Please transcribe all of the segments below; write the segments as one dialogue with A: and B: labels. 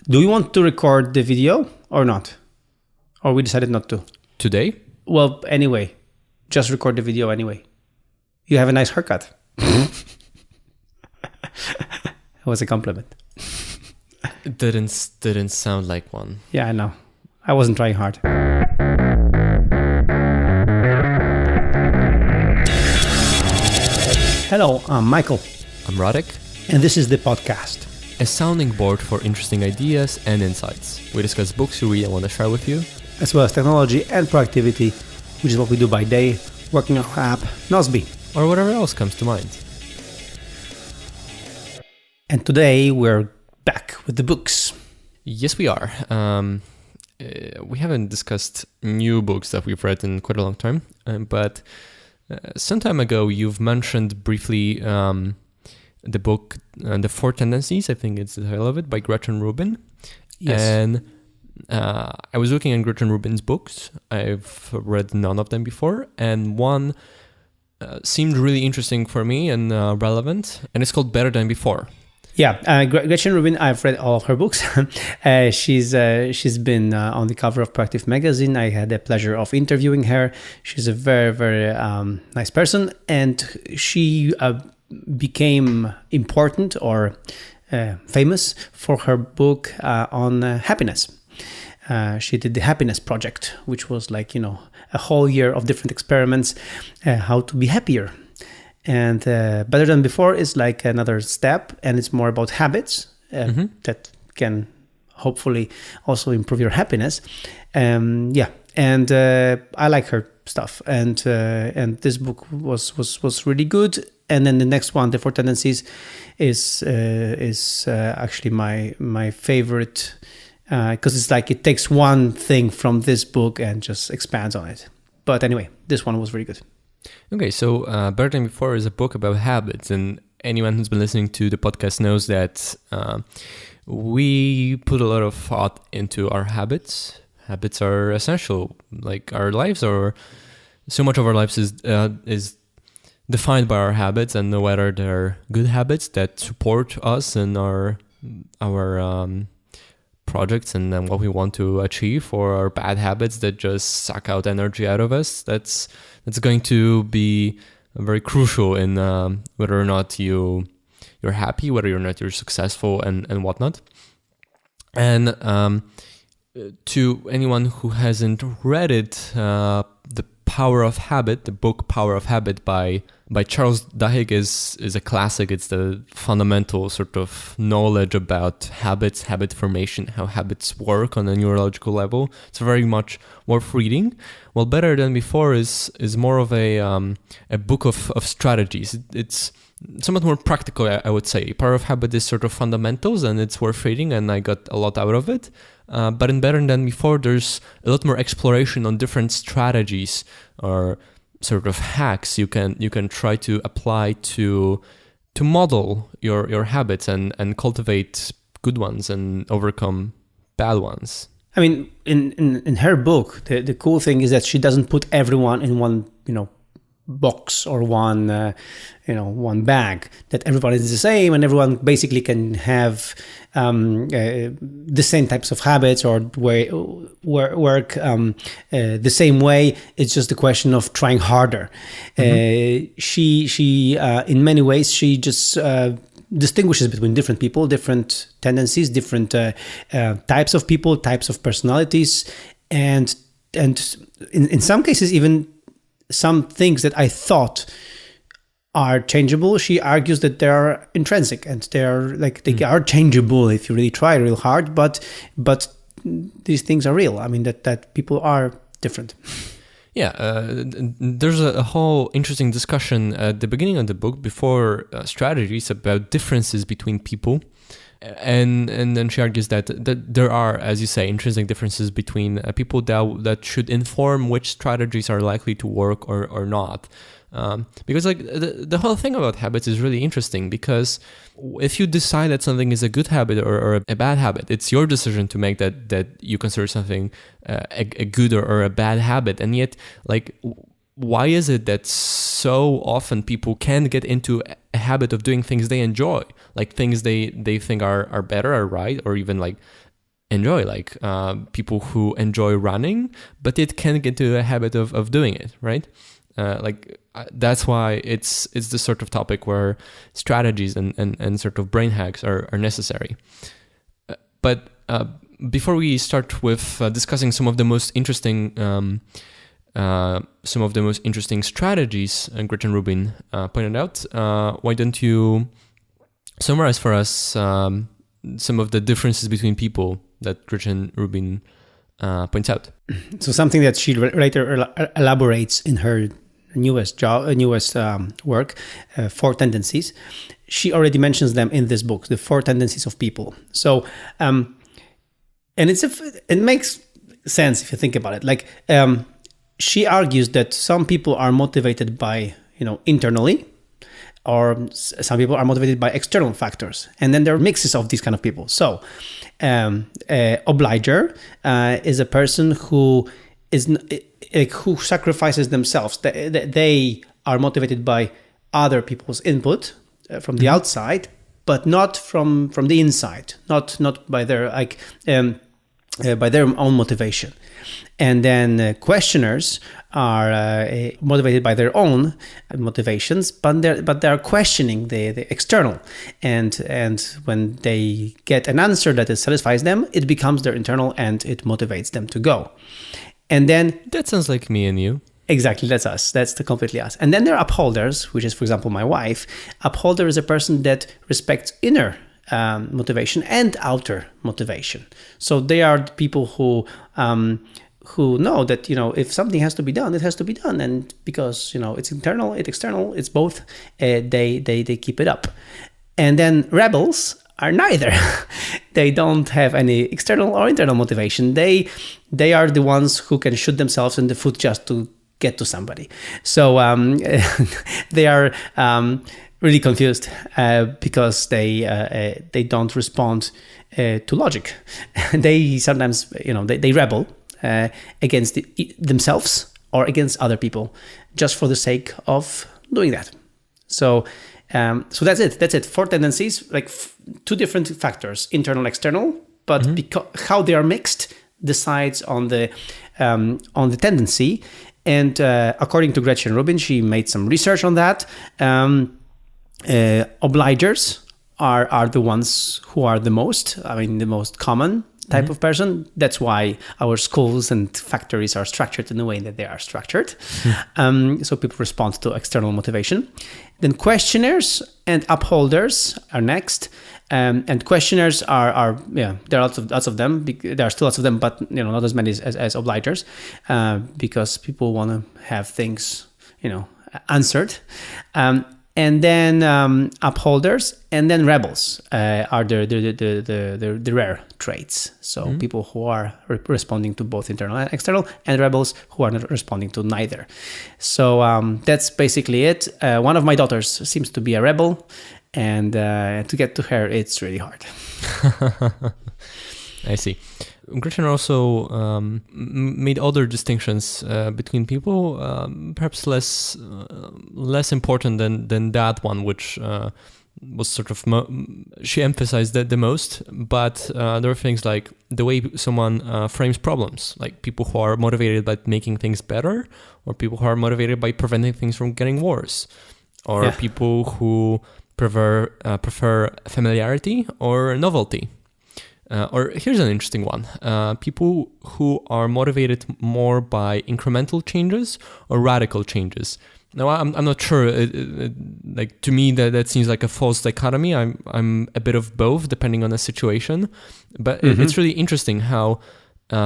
A: Do we want to record the video or not? Or we decided not to?
B: Today?
A: Well, anyway, just record the video anyway. You have a nice haircut. That was a compliment.
B: It didn't sound like one.
A: Yeah, I know. I wasn't trying hard. Hello, I'm Michael.
B: I'm Radek.
A: And this is the podcast.
B: A sounding board for interesting ideas and insights. We discuss books you read and want to share with you.
A: As well as technology and productivity, which is what we do by day, working on our app, Nozbe.
B: Or whatever else comes to mind.
A: And today we're back with the books.
B: Yes, we are. We haven't discussed new books that we've read in quite a long time, but some time ago you've mentioned briefly the book The Four Tendencies, I think it's the title of it, by Gretchen Rubin.
A: Yes.
B: And I was looking at Gretchen Rubin's books. I've read none of them before, and one seemed really interesting for me and relevant, and it's called Better Than Before.
A: Yeah, Gretchen Rubin, I've read all of her books. She's been on the cover of Proactive magazine. I had the pleasure of interviewing her. She's a very, very nice person, and she became important or famous for her book on happiness. She did the Happiness Project, which was like, a whole year of different experiments, how to be happier. And Better Than Before is like another step, and it's more about habits that can hopefully also improve your happiness. And I like her stuff, and this book was really good. And then the next one, The Four Tendencies, is actually my favorite because it's like it takes one thing from this book and just expands on it. But anyway, this one was very good.
B: Okay, so Better Than Before is a book about habits, and anyone who's been listening to the podcast knows that we put a lot of thought into our habits. Habits are essential. Like our lives are, so much of our lives is defined by our habits, and whether they're good habits that support us and our projects and then what we want to achieve, or our bad habits that just suck out energy out of us. That's going to be very crucial in whether or not you're happy, whether or not you're successful, and whatnot. And to anyone who hasn't read it, The Power of Habit, the book Power of Habit by Charles Duhigg is a classic. It's the fundamental sort of knowledge about habits, habit formation, how habits work on a neurological level. It's very much worth reading. Well, Better Than Before is more of a book of strategies. It's somewhat more practical, I would say. Power of Habit is sort of fundamentals, and it's worth reading, and I got a lot out of it. But in Better Than Before, there's a lot more exploration on different strategies or sort of hacks you can try to apply to model your habits and cultivate good ones and overcome bad ones.
A: I mean, in her book, the cool thing is that she doesn't put everyone in one, box or one bag, that everyone is the same and everyone basically can have the same types of habits or work the same way. It's just a question of trying harder. She in many ways, she just distinguishes between different people, different tendencies, different types of people, types of personalities, and in some cases even some things that I thought are changeable, she argues that they are intrinsic and they are changeable if you really try real hard, but these things are real. I mean, that people are different.
B: Yeah, there's a whole interesting discussion at the beginning of the book before strategies about differences between people. And then she argues that there are, as you say, intrinsic differences between people that should inform which strategies are likely to work or not. Because like the whole thing about habits is really interesting, because if you decide that something is a good habit or a bad habit, it's your decision to make that you consider something a good or a bad habit. And yet, like, why is it that so often people can get into a habit of doing things they enjoy, like things they think are better, are right, or even like enjoy, like people who enjoy running, but it can get into a habit of doing it, right? That's why it's the sort of topic where strategies and sort of brain hacks are necessary. But before we start with discussing some of the most interesting strategies Gretchen Rubin pointed out, why don't you summarize for us some of the differences between people that Gretchen Rubin points out?
A: So something that she later elaborates in her newest work, 4 Tendencies. She already mentions them in this book, the 4 tendencies of people. So, and it makes sense if you think about it. Like, she argues that some people are motivated by, internally, or some people are motivated by external factors. And then there are mixes of these kind of people. So, obliger is a person who who sacrifices themselves. They are motivated by other people's input from the outside, but not from the inside. Not by their by their own motivation. And then questioners are motivated by their own motivations, but they are questioning the external. And when they get an answer that satisfies them, it becomes their internal and it motivates them to go. And then
B: that sounds like me and you.
A: Exactly, that's us. That's completely us. And then there are upholders, which is, for example, my wife. Upholder is a person that respects inner motivation and outer motivation. So they are the people who know that, if something has to be done, it has to be done. And because, it's internal, it's external, it's both, they keep it up. And then rebels are neither. They don't have any external or internal motivation. They are the ones who can shoot themselves in the foot just to get to somebody. So they are really confused because they don't respond to logic. They sometimes, they rebel against themselves or against other people just for the sake of doing that. So that's it. That's it. 4 tendencies, like 2 different factors, internal, external, but how they are mixed decides on the tendency. And according to Gretchen Rubin, she made some research on that. Obligers are the ones who are the most common type of person. That's why our schools and factories are structured in the way that they are structured. So people respond to external motivation. Then questioners and upholders are next. And questioners are there are lots of them. There are still lots of them, but not as many as obligers, because people want to have things answered. And then upholders, and then rebels are the rare traits. So people who are responding to both internal and external, and rebels who are not responding to neither. So that's basically it. One of my daughters seems to be a rebel, and to get to her, it's really hard.
B: I see. Gretchen also made other distinctions between people, perhaps less important than that one, which was sort of she emphasized that the most. But there are things like the way someone frames problems, like people who are motivated by making things better, or people who are motivated by preventing things from getting worse, or people who prefer familiarity or novelty. Or here's an interesting one. People who are motivated more by incremental changes or radical changes. Now, I'm not sure. Like, to me, that seems like a false dichotomy. I'm a bit of both, depending on the situation. But it's really interesting how,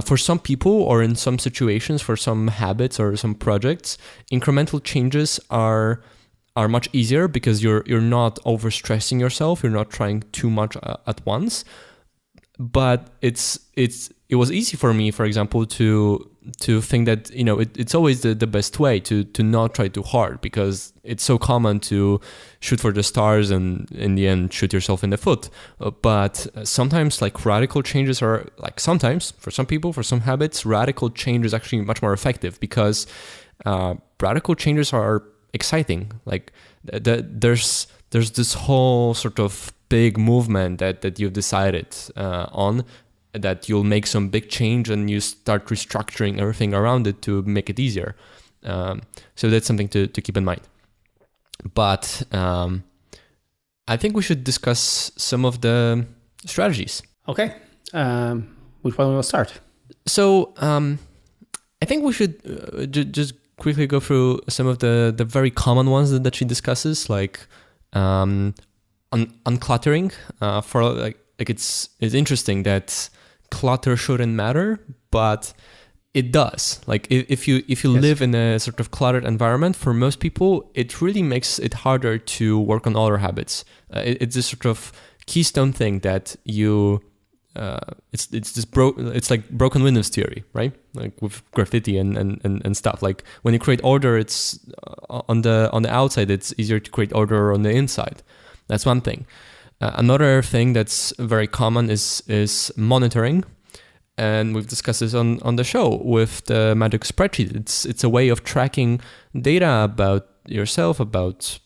B: for some people or in some situations, for some habits or some projects, incremental changes are much easier because you're not overstressing yourself. You're not trying too much at once. But it was easy for me, for example, to think that it's always the best way to not try too hard, because it's so common to shoot for the stars and in the end shoot yourself in the foot. But sometimes, like, radical changes are, like, sometimes for some people, for some habits, radical change is actually much more effective, because radical changes are exciting. Like there's this whole sort of big movement that you've decided on, that you'll make some big change and you start restructuring everything around it to make it easier. So that's something to keep in mind. But I think we should discuss some of the strategies.
A: Okay. Which one will start?
B: So I think we should just quickly go through some of the very common ones that she discusses, like uncluttering. For like it's interesting that clutter shouldn't matter, but it does. Like if you yes. live in a sort of cluttered environment, for most people, it really makes it harder to work on other habits. It's this sort of keystone thing that you. It's like broken windows theory, right? Like with graffiti and stuff. Like when you create order, it's on the outside. It's easier to create order on the inside. That's one thing. Another thing that's very common is monitoring. And we've discussed this on the show with the magic spreadsheet. It's a way of tracking data about yourself, about,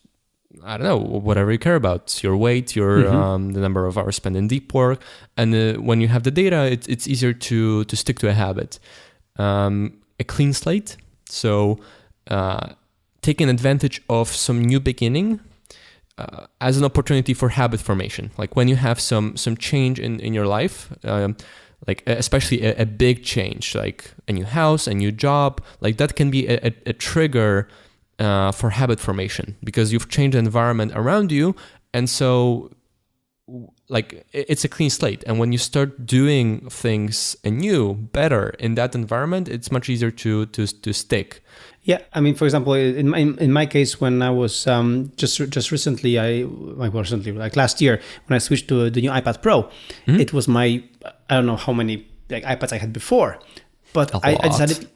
B: I don't know, whatever you care about, your weight, your the number of hours spent in deep work. And when you have the data, it's easier to stick to a habit. A clean slate. So taking advantage of some new beginning as an opportunity for habit formation. Like when you have some change in your life, like especially a big change, like a new house, a new job, like that can be a trigger for habit formation because you've changed the environment around you. And so like it's a clean slate. And when you start doing things anew, better in that environment, it's much easier to stick.
A: Yeah, I mean, for example, in my case, when I was just recently, like last year, when I switched to the new iPad Pro, it was I don't know how many like iPads I had before, but I decided.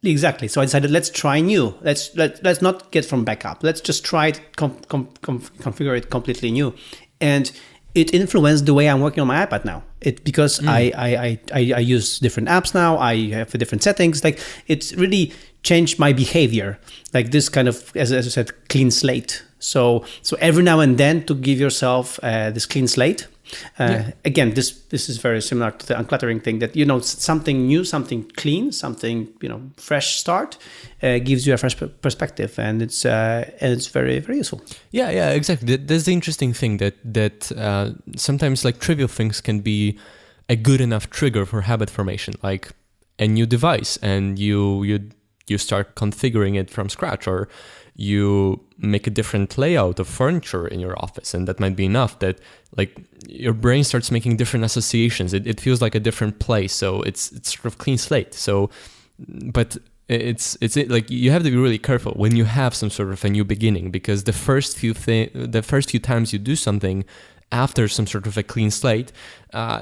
A: Exactly. So I decided, let's try new. Let's not get from backup. Let's just try it, configure it completely new. And it influenced the way I'm working on my iPad now. Because I use different apps now. I have different settings. Like it's really changed my behavior. Like this kind of, as I said, clean slate. So every now and then to give yourself this clean slate. Again, this is very similar to the uncluttering thing that, something new, something clean, something, fresh start gives you a fresh perspective, and it's very, very useful. Yeah,
B: exactly. That's the interesting thing that sometimes like trivial things can be a good enough trigger for habit formation, like a new device, and you start configuring it from scratch, or you make a different layout of furniture in your office, and that might be enough that like your brain starts making different associations. It feels like a different place, so it's sort of clean slate. So, but it's like you have to be really careful when you have some sort of a new beginning, because the first few times you do something after some sort of a clean slate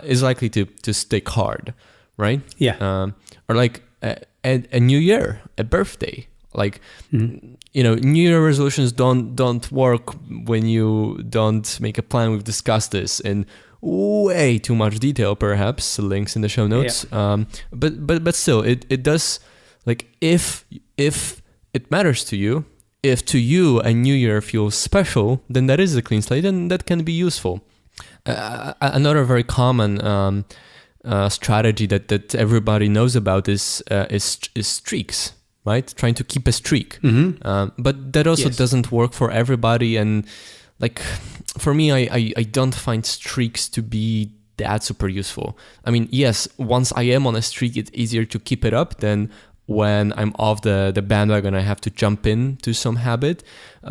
B: is likely to stick hard, right?
A: Yeah.
B: Or like a new year, a birthday. Like, New Year resolutions don't work when you don't make a plan. We've discussed this in way too much detail, perhaps. Links in the show notes. Yeah. But still, it does. Like, if it matters to you, if to you a New Year feels special, then that is a clean slate, and that can be useful. Another very common strategy that everybody knows about is streaks. Right? Trying to keep a streak. But that also doesn't work for everybody. And like, for me, I don't find streaks to be that super useful. I mean, yes, once I am on a streak, it's easier to keep it up than when I'm off the bandwagon, I have to jump into some habit.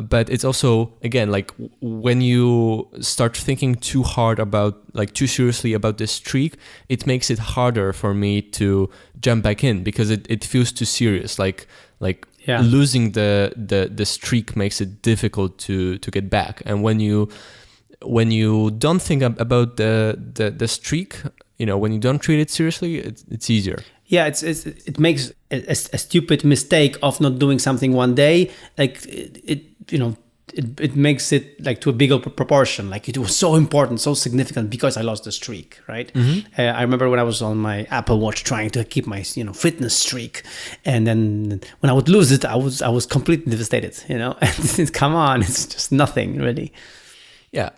B: But it's also, again, like when you start thinking too seriously about this streak, it makes it harder for me to jump back in, because it feels too serious. Like losing the streak makes it difficult to get back. And when you don't think about the streak, when you don't treat it seriously, it's easier.
A: Yeah, it makes a stupid mistake of not doing something one day. Like it makes it like to a bigger proportion. Like it was so important, so significant because I lost the streak, right? I remember when I was on my Apple Watch trying to keep my fitness streak, and then when I would lose it, I was completely devastated. And come on, it's just nothing really.
B: Yeah.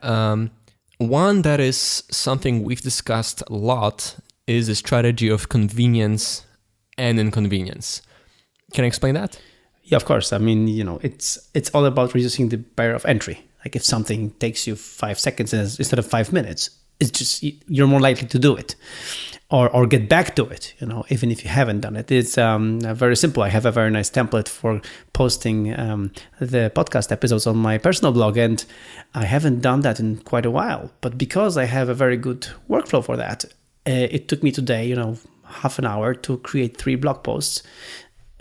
B: One that is something we've discussed a lot is a strategy of convenience and inconvenience. Can I explain that?
A: Yeah, of course. I mean, it's all about reducing the barrier of entry. Like if something takes you 5 seconds instead of 5 minutes, it's just you're more likely to do it, or get back to it. Even if you haven't done it. It's very simple. I have a very nice template for posting the podcast episodes on my personal blog, and I haven't done that in quite a while. But because I have a very good workflow for that, it took me today, half an hour to create 3 blog posts,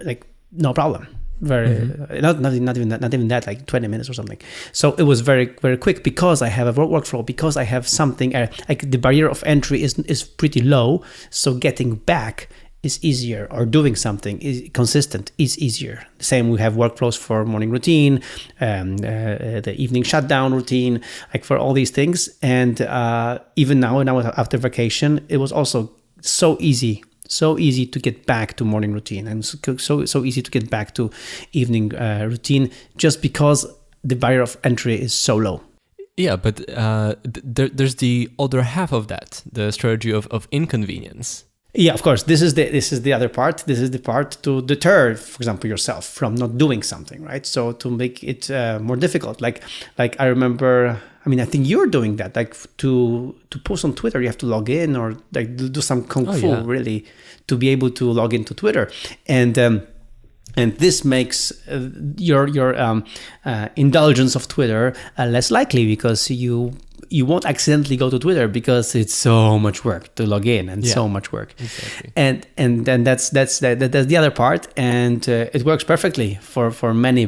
A: like no problem. Very not even that, like 20 minutes or something. So it was very, very quick because I have a workflow, because I have something like the barrier of entry is pretty low. So getting back is easier, or doing something is consistent is easier. Same, we have workflows for morning routine, the evening shutdown routine, like for all these things. And even now after vacation, it was also so easy to get back to morning routine, and so easy to get back to evening routine, just because the barrier of entry is so low.
B: Yeah, but there's the other half of that, the strategy of inconvenience.
A: Yeah, of course. This is the other part. This is the part to deter, for example, yourself from not doing something, right? So to make it more difficult. Like I remember. I mean, I think you're doing that. Like to post on Twitter, you have to log in, or like do some kung fu really to be able to log into Twitter, and this makes your indulgence of Twitter less likely, because you won't accidentally go to Twitter, because it's so much work to log in, and so much work.
B: Exactly.
A: And that's the other part, and it works perfectly for many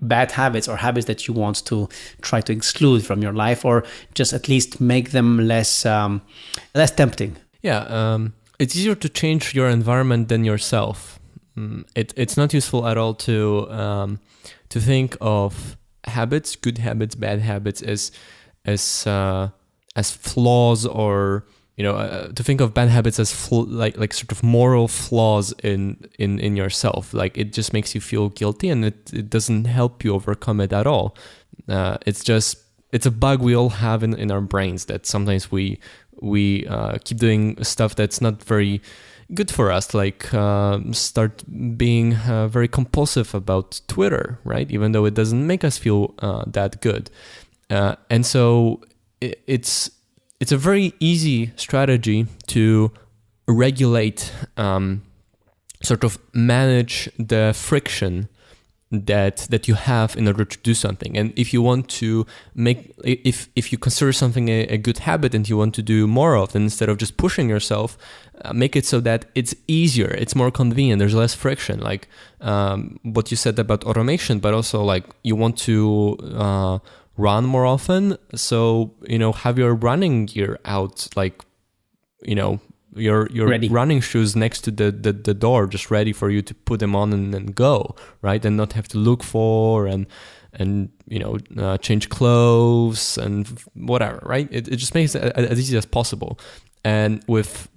A: bad habits, or habits that you want to try to exclude from your life, or just at least make them less tempting.
B: Yeah, it's easier to change your environment than yourself. It's not useful at all to think of habits, good habits, bad habits, as flaws, or to think of bad habits as like sort of moral flaws in yourself. Like it just makes you feel guilty, and it doesn't help you overcome it at all. It's a bug we all have in our brains, that sometimes we keep doing stuff that's not very good for us, like start being very compulsive about Twitter, right? Even though it doesn't make us feel that good. And so it's a very easy strategy to regulate, sort of manage the friction that you have in order to do something. And if you want to if you consider something a good habit and you want to do more of, then instead of just pushing yourself, make it so that it's easier, it's more convenient, there's less friction, like what you said about automation, but also like you want to run more often. So, have your running gear out, like, your
A: ready.
B: Running shoes next to the door, just ready for you to put them on and go, right? And not have to look for and change clothes and whatever, right? It just makes it as easy as possible. And with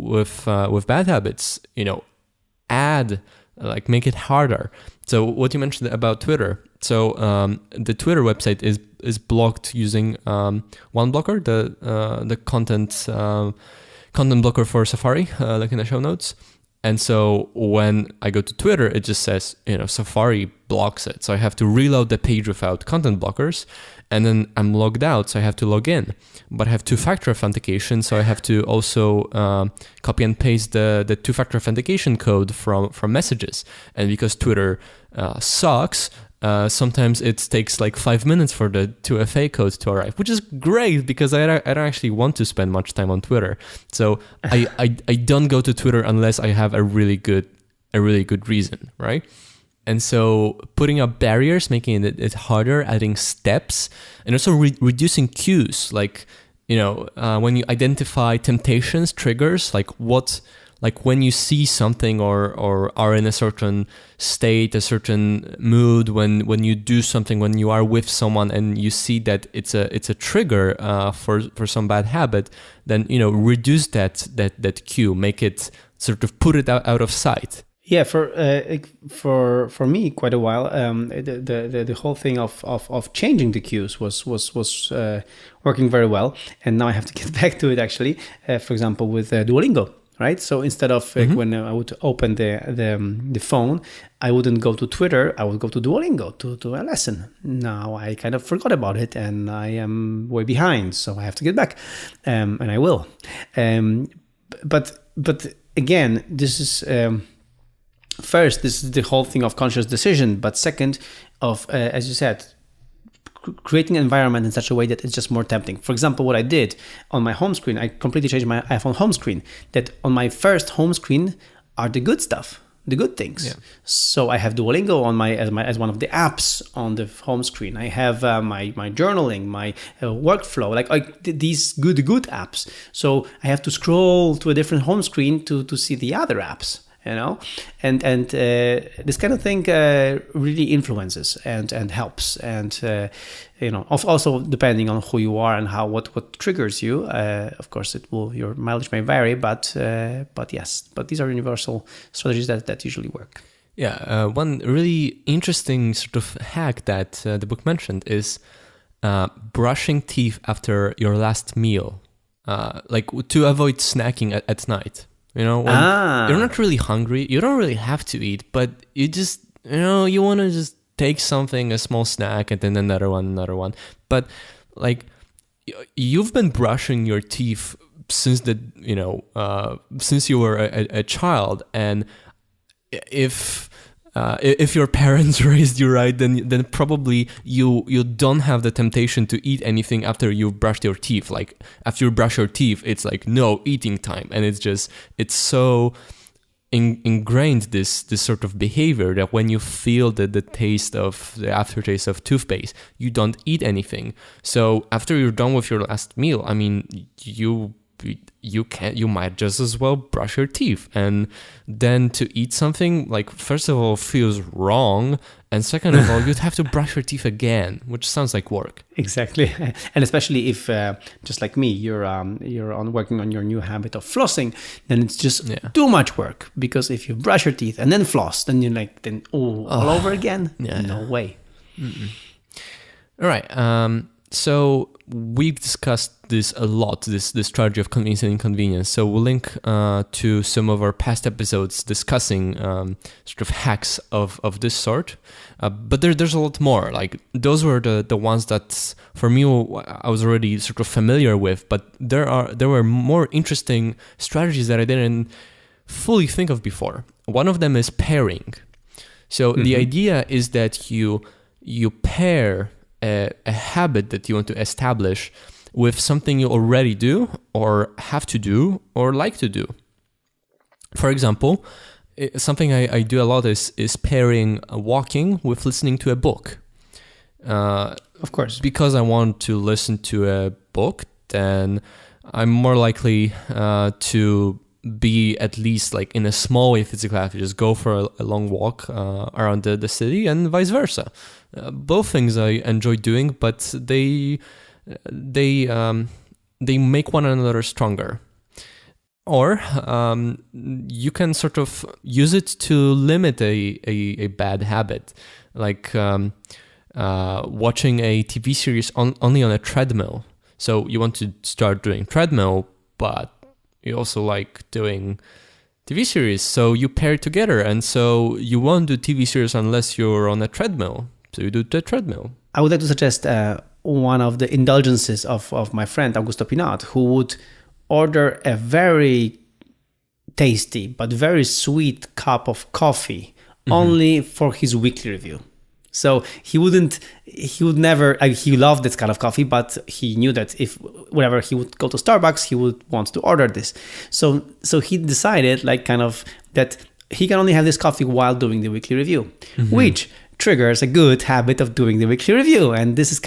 B: bad habits, make it harder. So what you mentioned about Twitter. So the Twitter website is blocked using one blocker, the content blocker for Safari, like in the show notes. And so when I go to Twitter, it just says, Safari blocks it. So I have to reload the page without content blockers. And then I'm logged out, so I have to log in. But I have two-factor authentication, so I have to also copy and paste the two-factor authentication code from messages. And because Twitter sucks, sometimes it takes like 5 minutes for the 2FA code to arrive, which is great because I don't actually want to spend much time on Twitter. So I don't go to Twitter unless I have a really good reason, right? And so putting up barriers, making it harder, adding steps, and also reducing cues, like, when you identify temptations, triggers, like when you see something or are in a certain state, a certain mood, when you do something, when you are with someone and you see that it's a trigger for some bad habit, then reduce that cue, make it sort of put it out of sight.
A: Yeah, for me, quite a while, the whole thing of changing the cues was working very well, and now I have to get back to it. Actually, for example, with Duolingo, right? So instead of when I would open the phone, I wouldn't go to Twitter. I would go to Duolingo to a lesson. Now I kind of forgot about it, and I am way behind, so I have to get back, and I will. But again, this is first, this is the whole thing of conscious decision. But second, of as you said, creating an environment in such a way that it's just more tempting. For example, what I did on my home screen, I completely changed my iPhone home screen. That on my first home screen are the good stuff, the good things. Yeah. So I have Duolingo on as one of the apps on the home screen. I have my journaling, my workflow, like these good apps. So I have to scroll to a different home screen to see the other apps. And this kind of thing really influences and helps, and also depending on who you are and what triggers you. Of course, your mileage may vary, but these are universal strategies that usually work.
B: Yeah, one really interesting sort of hack that the book mentioned is brushing teeth after your last meal, like to avoid snacking at night. When you're not really hungry, you don't really have to eat, but you just, you want to just take something, a small snack, and then another one. But like, you've been brushing your teeth since since you were a child, and if your parents raised you right, then probably you don't have the temptation to eat anything after you've brushed your teeth. Like after you brush your teeth, it's like no eating time, and it's so ingrained this sort of behavior that when you feel the aftertaste of toothpaste, you don't eat anything. So after you're done with your last meal, I mean, you might just as well brush your teeth, and then to eat something, like, first of all, feels wrong, and second of all, you'd have to brush your teeth again, which sounds like work.
A: Exactly. And especially if just like me, you're working on your new habit of flossing, then it's just too much work, because if you brush your teeth and then floss, then you're all over again. No way.
B: Mm-mm. All right. So we've discussed this a lot, this strategy of convenience and inconvenience. So we'll link to some of our past episodes discussing sort of hacks of this sort. But there's a lot more. Like, those were the ones that for me I was already sort of familiar with. But there were more interesting strategies that I didn't fully think of before. One of them is pairing. So the idea is that you pair a habit that you want to establish with something you already do, or have to do, or like to do. For example, something I do a lot is pairing walking with listening to a book.
A: Of course.
B: Because I want to listen to a book, then I'm more likely to be at least like in a small way physically active, just go for a long walk around the city, and vice versa. Both things I enjoy doing, but they make one another stronger. Or you can sort of use it to limit a bad habit, like watching a TV series only on a treadmill. So you want to start doing treadmill, but you also like doing TV series, so you pair it together, and so you won't do TV series unless you're on a treadmill. So you do the treadmill.
A: I would like to suggest one of the indulgences of my friend Augusto Pinat, who would order a very tasty but very sweet cup of coffee only for his weekly review. So he would never, he loved this kind of coffee, but he knew that if whenever he would go to Starbucks, he would want to order this. So he decided that he can only have this coffee while doing the weekly review, which triggers a good habit of doing the weekly review. And this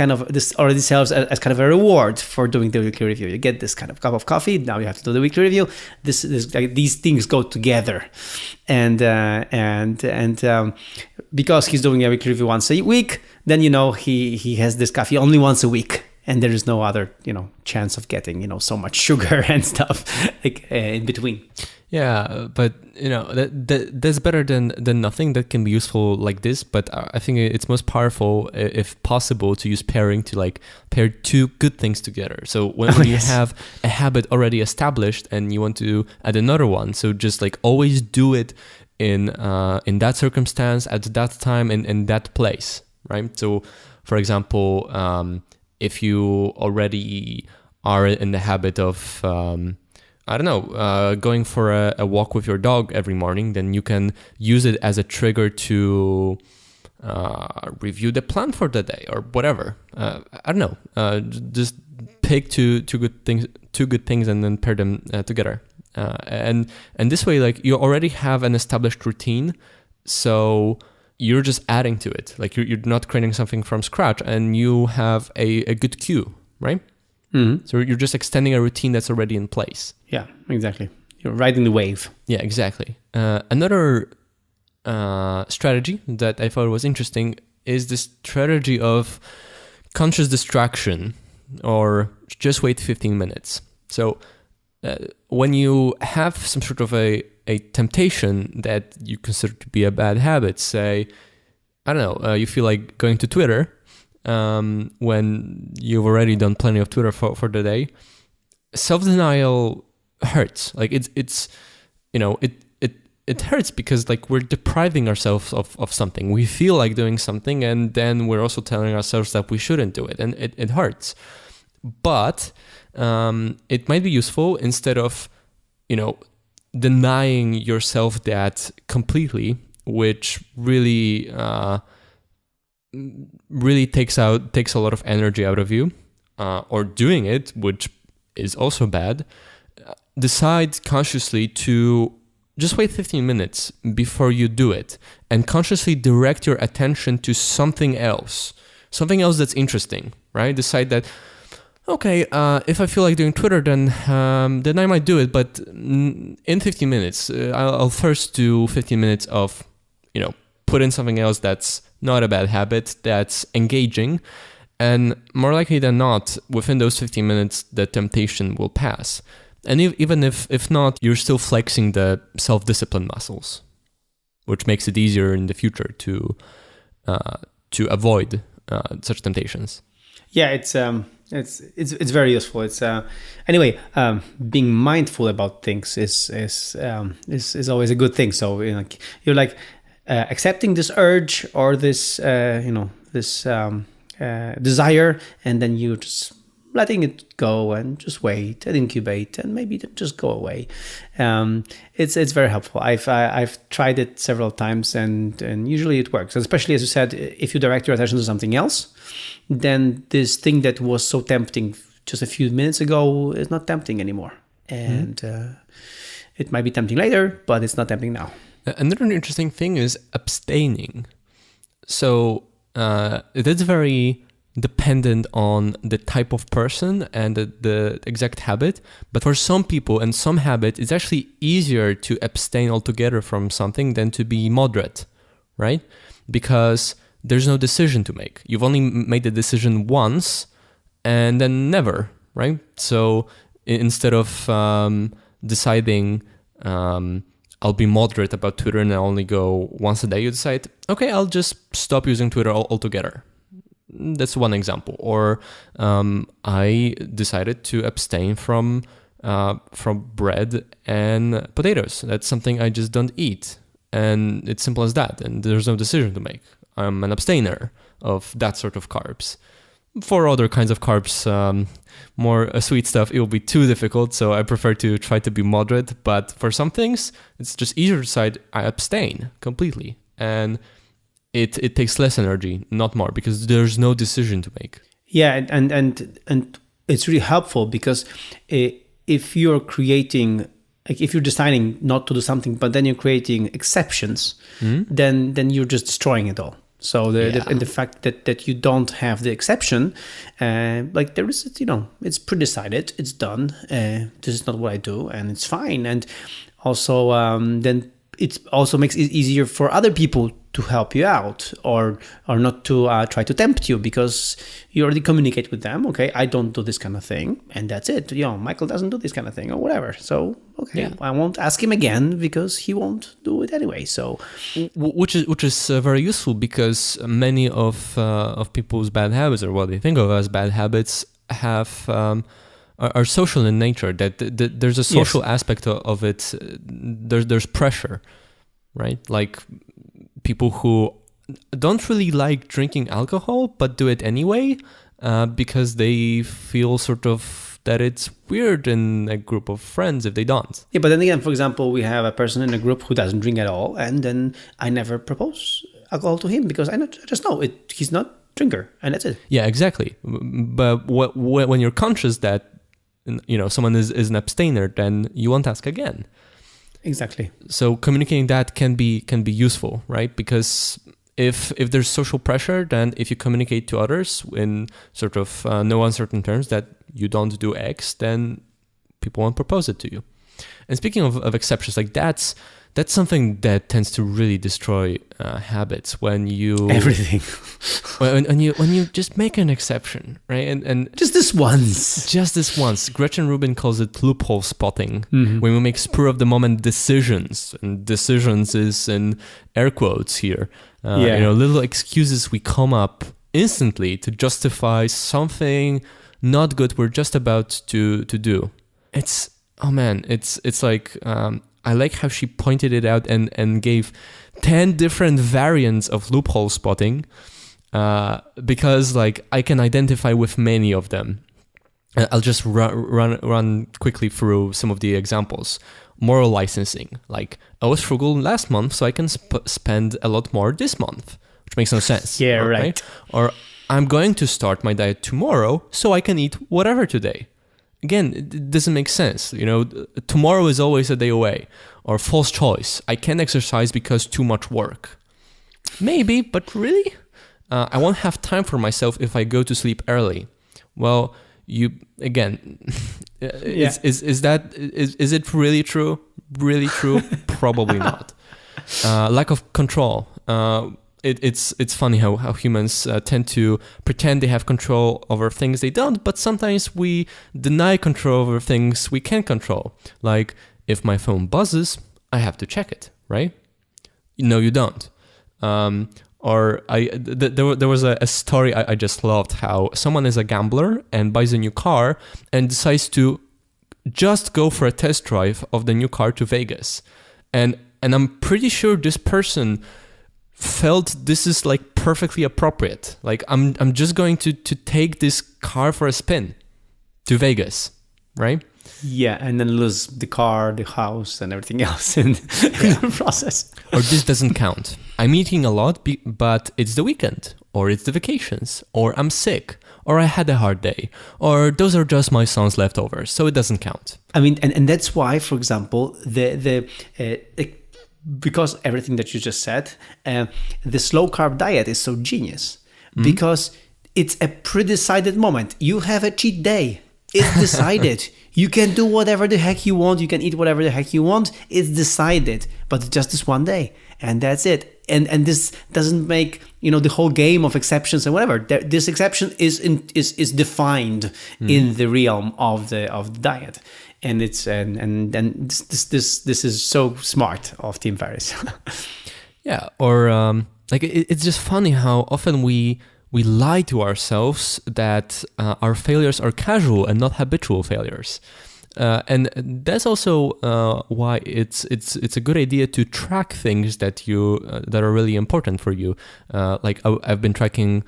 A: already serves as kind of a reward for doing the weekly review. You get this kind of cup of coffee, now you have to do the weekly review. These things go together. And because he's doing a weekly review once a week, then he has this coffee only once a week, and there is no other chance of getting so much sugar and stuff in between.
B: Yeah, but that's better than nothing. That can be useful like this, but I think it's most powerful if possible to use pairing to like pair two good things together. So when you have a habit already established and you want to add another one, so just like always do it in that circumstance at that time and in that place, right? So for example, if you already are in the habit of going for a walk with your dog every morning, then you can use it as a trigger to review the plan for the day or whatever. Just pick two good things and then pair them together. And this way, like you already have an established routine, so you're just adding to it. Like you're not creating something from scratch, and you have a good cue, right? Mm-hmm. So you're just extending a routine that's already in place.
A: Yeah, exactly. You're riding the wave.
B: Yeah, exactly. Another strategy that I thought was interesting is the strategy of conscious distraction, or just wait 15 minutes. So when you have some sort of a temptation that you consider to be a bad habit, say, you feel like going to Twitter, when you've already done plenty of Twitter for the day, self-denial hurts. Like it hurts because like we're depriving ourselves of something. We feel like doing something, and then we're also telling ourselves that we shouldn't do it, and it hurts. But it might be useful, instead of denying yourself that completely, which really takes a lot of energy out of you, or doing it, which is also bad. Decide consciously to just wait 15 minutes before you do it, and consciously direct your attention to something else that's interesting, right? Decide that, okay, if I feel like doing Twitter, then I might do it, but in 15 minutes, I'll first do 15 minutes of, put in something else that's not a bad habit, that's engaging, and more likely than not, within those 15 minutes, the temptation will pass. And even if not, you're still flexing the self-discipline muscles, which makes it easier in the future to avoid such temptations.
A: Yeah, it's very useful. It's anyway, being mindful about things is always a good thing. So you're like accepting this urge or this desire, and then you just letting it go and just wait and incubate and maybe just go away. It's very helpful. I've tried it several times, and usually it works. Especially, as you said, if you direct your attention to something else, then this thing that was so tempting just a few minutes ago is not tempting anymore. And it might be tempting later, but it's not tempting now.
B: Another interesting thing is abstaining. So that's very dependent on the type of person and the exact habit. But for some people and some habits, it's actually easier to abstain altogether from something than to be moderate, right? Because there's no decision to make. You've only made the decision once and then never, right? So instead of deciding I'll be moderate about Twitter and I'll only go once a day, you decide, okay, I'll just stop using Twitter altogether. That's one example. Or I decided to abstain from bread and potatoes. That's something I just don't eat. And it's simple as that. And there's no decision to make. I'm an abstainer of that sort of carbs. For other kinds of carbs, more sweet stuff, it will be too difficult. So I prefer to try to be moderate. But for some things, it's just easier to decide I abstain completely. And it takes less energy, not more, because there's no decision to make.
A: Yeah, and it's really helpful because if you're creating, like if you're deciding not to do something, but then you're creating exceptions, then you're just destroying it all. So the fact that you don't have the exception, like there is, it's pre-decided, it's done. This is not what I do, and it's fine. And also, then it also makes it easier for other people to help you out, or not to try to tempt you, because you already communicate with them. Okay, I don't do this kind of thing, and that's it. Michael doesn't do this kind of thing, or whatever. So okay, I won't ask him again because he won't do it anyway. So,
B: which is very useful, because many of people's bad habits, or what they think of as bad habits, have are social in nature. That there's a social aspect of it. There's pressure, right? Like people who don't really like drinking alcohol but do it anyway, because they feel sort of that it's weird in a group of friends if they don't.
A: Yeah, but then again, for example, we have a person in a group who doesn't drink at all, and then I never propose alcohol to him because I just know it. He's not a drinker, and that's it.
B: Yeah, exactly. But when you're conscious that someone is an abstainer, then you won't ask again.
A: Exactly.
B: So communicating that can be useful, right? Because if there's social pressure, then if you communicate to others in sort of no uncertain terms that you don't do X, then people won't propose it to you. And speaking of exceptions, like that's something that tends to really destroy habits, when you
A: everything
B: when you just make an exception, right? And
A: just this once. Gretchen
B: Rubin calls it loophole spotting. When we make spur of the moment decisions, and decisions is in air quotes here. Little excuses we come up instantly to justify something not good we're just about to do. It's like I like how she pointed it out and gave 10 different variants of loophole spotting, because like I can identify with many of them. I'll just run quickly through some of the examples. Moral licensing, like I was frugal last month, so I can spend a lot more this month, which makes no sense.
A: Yeah, right.
B: Or I'm going to start my diet tomorrow, so I can eat whatever today. Again, it doesn't make sense. Tomorrow is always a day away. Or false choice. I can't exercise because too much work. Maybe, but really? I won't have time for myself if I go to sleep early. Well, is it really true? Really true? Probably not. Lack of control. It's funny how humans tend to pretend they have control over things they don't, but sometimes we deny control over things we can't control. Like, if my phone buzzes, I have to check it, right? No, you don't. There was a story I just loved, how someone is a gambler and buys a new car and decides to just go for a test drive of the new car to Vegas. And I'm pretty sure this person felt this is like perfectly appropriate. Like I'm just going to take this car for a spin to Vegas, right?
A: Yeah, and then lose the car, the house, and everything else in the process.
B: Or this doesn't count. I'm eating a lot, but it's the weekend, or it's the vacations, or I'm sick, or I had a hard day, or those are just my son's leftovers, so it doesn't count.
A: I mean, and that's why, for example, because everything that you just said, the slow carb diet is so genius, because it's a pre-decided moment. You have a cheat day. It's decided. You can do whatever the heck you want. You can eat whatever the heck you want. It's decided. But it's just this one day, and that's it. And this doesn't make the whole game of exceptions and whatever. This exception is defined in the realm of the diet, and it's and this is so smart of Tim Ferriss.
B: Yeah, or it's just funny how often we lie to ourselves that our failures are casual and not habitual failures. And that's also why it's a good idea to track things that are really important for you. Like I've been tracking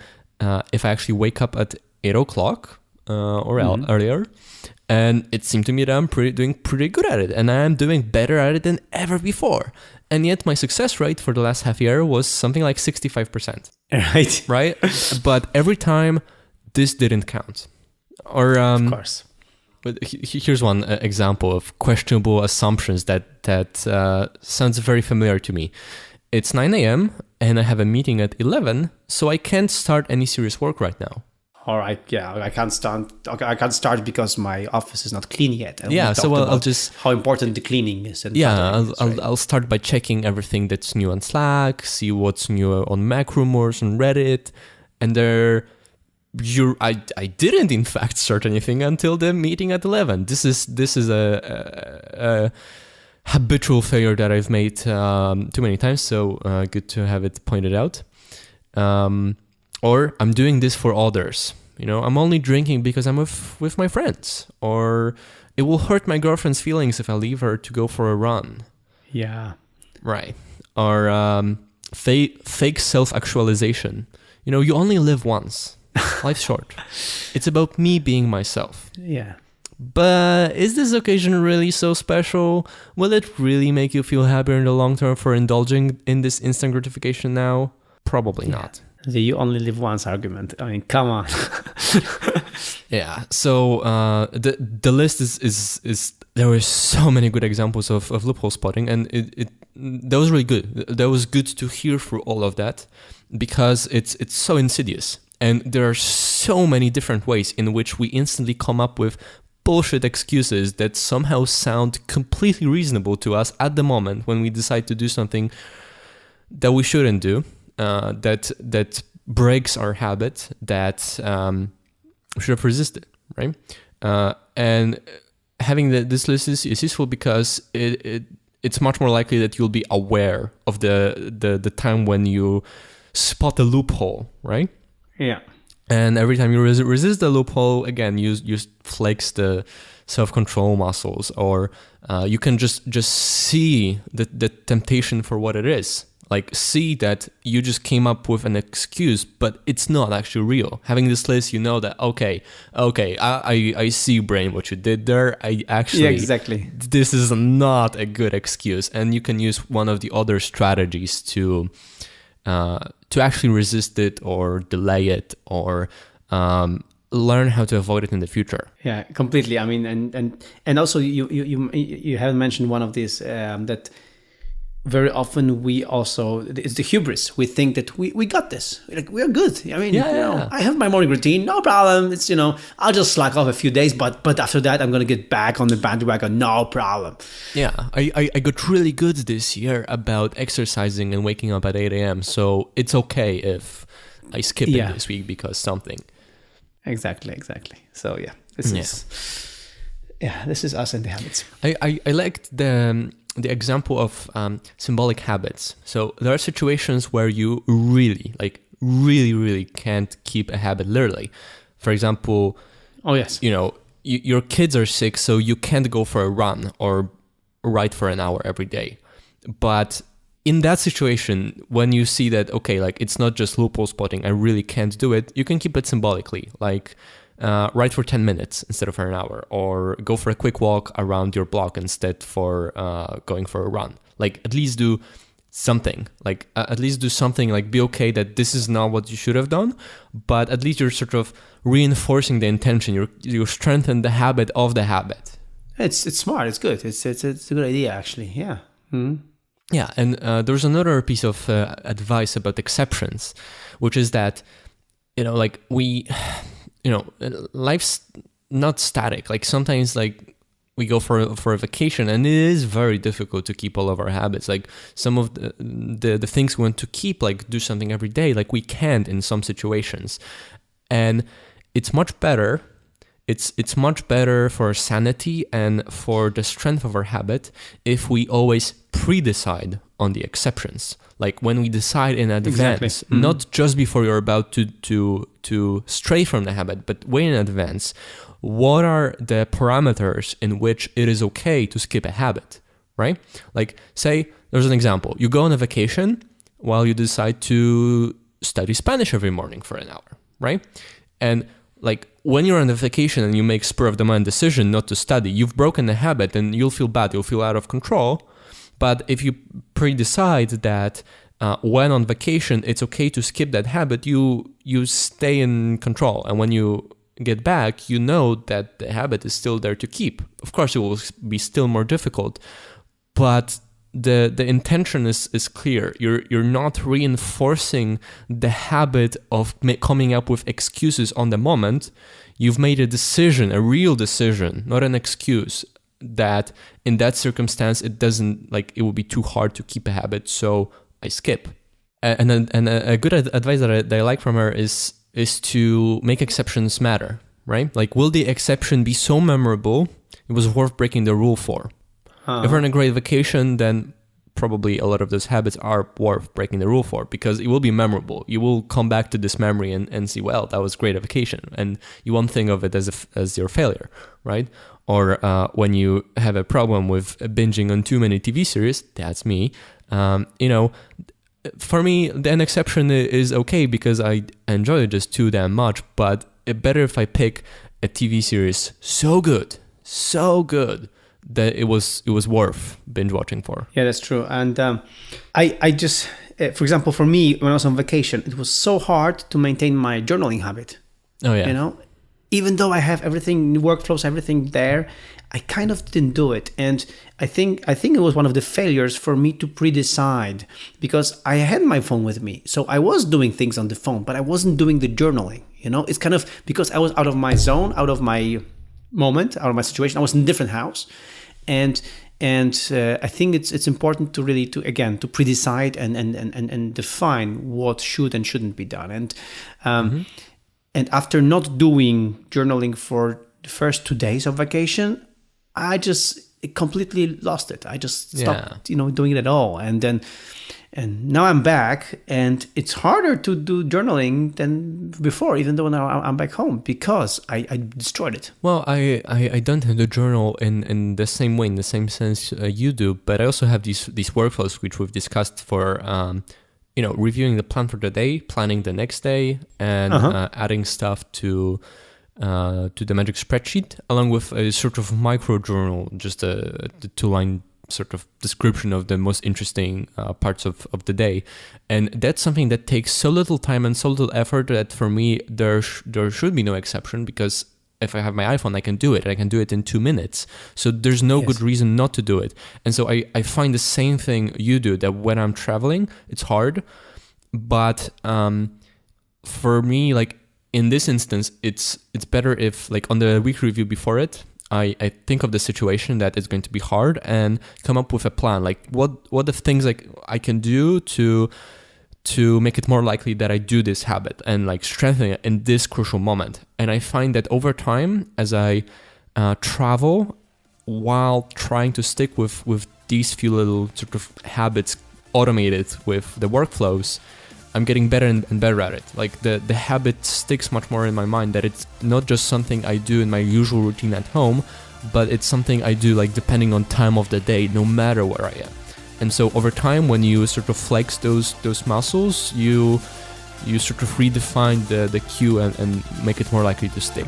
B: if I actually wake up at 8 o'clock or earlier, and it seemed to me that I'm doing pretty good at it, and I am doing better at it than ever before. And yet my success rate for the last half year was something like 65%.
A: Right.
B: Right? But every time, this didn't count. Or
A: of course.
B: But here's one example of questionable assumptions that sounds very familiar to me. It's 9 a.m. and I have a meeting at 11, so I can't start any serious work right now.
A: All right, yeah, I can't start. Okay, I can't start because my office is not clean yet. And
B: Yeah,
A: we
B: so
A: talked
B: I'll
A: about
B: just
A: how important the cleaning is. And
B: yeah,
A: cluttering is, right?
B: I'll start by checking everything that's new on Slack, see what's new on Mac Rumors and Reddit, and I didn't in fact start anything until the meeting at 11. This is a habitual failure that I've made too many times, so good to have it pointed out. Or I'm doing this for others. I'm only drinking because I'm with my friends, or it will hurt my girlfriend's feelings if I leave her to go for a run.
A: Yeah.
B: Right. Or fake self-actualization. You only live once. Life's short. It's about me being myself.
A: Yeah.
B: But is this occasion really so special? Will it really make you feel happier in the long term for indulging in this instant gratification now? Probably not.
A: The you only live once argument. I mean, come on.
B: Yeah. So the list is there were so many good examples of loophole spotting, and that was really good. That was good to hear through all of that, because it's so insidious, and there are so many different ways in which we instantly come up with bullshit excuses that somehow sound completely reasonable to us at the moment when we decide to do something that we shouldn't do. That breaks our habit that we should have resisted, right? And having this list is useful because it's much more likely that you'll be aware of the time when you spot a loophole, right?
A: Yeah.
B: And every time you resist the loophole, again, you flex the self-control muscles, or you can just see the temptation for what it is. Like, see that you just came up with an excuse, but it's not actually real. Having this list, you know that, okay, I see, brain, what you did there. I actually,
A: yeah, exactly.
B: This is not a good excuse. And you can use one of the other strategies to actually resist it or delay it, or learn how to avoid it in the future.
A: Yeah, completely. I mean, and also you haven't mentioned one of these that very often it's the hubris. We think that we got this. Like, we're good. I mean, I have my morning routine, no problem. It's, I'll just slack off a few days, but after that, I'm going to get back on the bandwagon, no problem.
B: Yeah, I got really good this year about exercising and waking up at 8 a.m. So it's okay if I skip it this week because something.
A: Exactly. So this is us and the habits.
B: I liked the example of symbolic habits. So there are situations where you really can't keep a habit literally. For example, your kids are sick, so you can't go for a run or write for an hour every day. But in that situation, when you see that, okay, like, it's not just loophole spotting, I really can't do it, you can keep it symbolically. Like, write for 10 minutes instead of for an hour, or go for a quick walk around your block instead for going for a run. Like, at least do something. Like, be okay that this is not what you should have done, but at least you're sort of reinforcing the intention. You strengthen the habit of the habit.
A: It's smart. It's good. It's a good idea, actually. Yeah. Mm-hmm.
B: Yeah, and there's another piece of advice about exceptions, which is that, life's not static. Like, sometimes, like, we go for a vacation, and it is very difficult to keep all of our habits. Like, some of the things we want to keep, like, do something every day, like, we can't in some situations. And it's much better. It's much better for our sanity and for the strength of our habit if we always pre-decide on the exceptions. Like, when we decide in advance, not just before you're about to stray from the habit, but way in advance, what are the parameters in which it is okay to skip a habit, right? Like, say, there's an example. You go on a vacation while you decide to study Spanish every morning for an hour, right? And, like, when you're on a vacation and you make spur-of-the-moment decision not to study, you've broken the habit and you'll feel bad, you'll feel out of control. But if you pre-decide that when on vacation it's okay to skip that habit, you stay in control. And when you get back, you know that the habit is still there to keep. Of course, it will be still more difficult, but the intention is clear. You're not reinforcing the habit of coming up with excuses on the moment. You've made a decision, a real decision, not an excuse, that in that circumstance it doesn't, like, it would be too hard to keep a habit, so I skip. And a good advice that I like from her is to make exceptions matter, right? Like, will the exception be so memorable it was worth breaking the rule for? If we're on a great vacation, then probably a lot of those habits are worth breaking the rule for, because it will be memorable. You will come back to this memory and see, well, that was great a vacation, and you won't think of it as your failure, right? Or when you have a problem with binging on too many TV series, that's me. For me, an exception is okay because I enjoy it just too damn much, but it better if I pick a TV series so good, that it was worth binge watching for.
A: Yeah, that's true. And I just, for example, for me, when I was on vacation, it was so hard to maintain my journaling habit.
B: Oh yeah.
A: Even though I have everything, workflows, everything there, I kind of didn't do it. And I think it was one of the failures for me to pre-decide, because I had my phone with me. So I was doing things on the phone, but I wasn't doing the journaling. It's kind of because I was out of my zone, out of my moment, out of my situation. I was in a different house. And I think it's important to really to pre-decide and define what should and shouldn't be done. And after not doing journaling for the first 2 days of vacation, I just completely lost it. I just stopped, doing it at all. And now I'm back, and it's harder to do journaling than before, even though now I'm back home, because I destroyed it.
B: Well, I don't have the journal in the same way, in the same sense you do, but I also have these workflows which we've discussed for reviewing the plan for the day, planning the next day, and adding stuff to the Magic spreadsheet, along with a sort of micro journal, just the 2-line sort of description of the most interesting parts of the day. And that's something that takes so little time and so little effort that for me there should be no exception, because if I have my iPhone, I can do it. I can do it in 2 minutes. So there's no good reason not to do it. And so I find the same thing you do, that when I'm traveling, it's hard. But for me, like in this instance, it's better if, like on the week review before it, I think of the situation that is going to be hard and come up with a plan. Like what the things like I can do to make it more likely that I do this habit and like strengthen it in this crucial moment. And I find that over time, as I travel while trying to stick with these few little sort of habits automated with the workflows, I'm getting better and better at it. Like the habit sticks much more in my mind, that it's not just something I do in my usual routine at home, but it's something I do like depending on time of the day, no matter where I am. And so over time, when you sort of flex those muscles, you sort of redefine the cue and make it more likely to stick.